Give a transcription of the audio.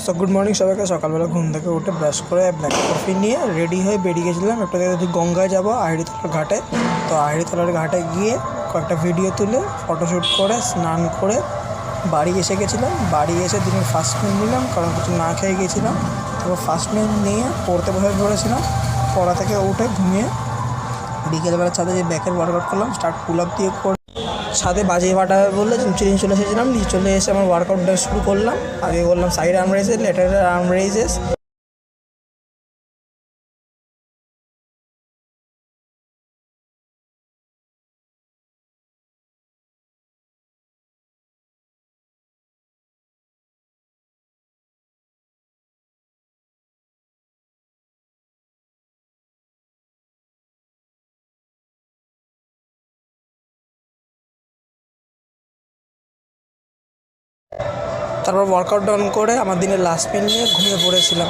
So good morning সবাইকে। সকালবেলা ঘুম থেকে উঠে ব্রাশ করে ব্ল্যাক কফি নিয়ে রেডি হয়ে বেরিয়ে গেছিলাম একটা জায়গায় গঙ্গায় যাবো, আহিড়িতলার ঘাটে। তো আহিড়িতলার ঘাটে গিয়ে কয়েকটা ভিডিও তুলে ফটোশ্যুট করে স্নান করে বাড়ি এসে গেছিলাম। বাড়ি এসে দিনের ফার্স্ট মিল নিলাম, কারণ কিছু না খেয়ে গেছিলাম। তারপর ফার্স্ট মিল নিয়ে পড়তে পড়েছিলাম। পড়া থেকে উঠে ঘুমিয়ে বিকেলবেলা ছাদে যে ব্যাকের ওয়ার্কআউট করলাম, স্টার্ট পুল আপ দিয়ে করে ছাদে বাজিয়ে ফাটাবে বললে নিচে চলে এসেছিলাম। নিচে চলে এসে আমার ওয়ার্কআউটটা শুরু করলাম। আগে করলাম side arm raises, lateral arm raises. তারপর ওয়ার্কআউট ডাউন করে আমার দিনের লাস্ট মিল নিয়ে ঘুমিয়ে পড়েছিলাম।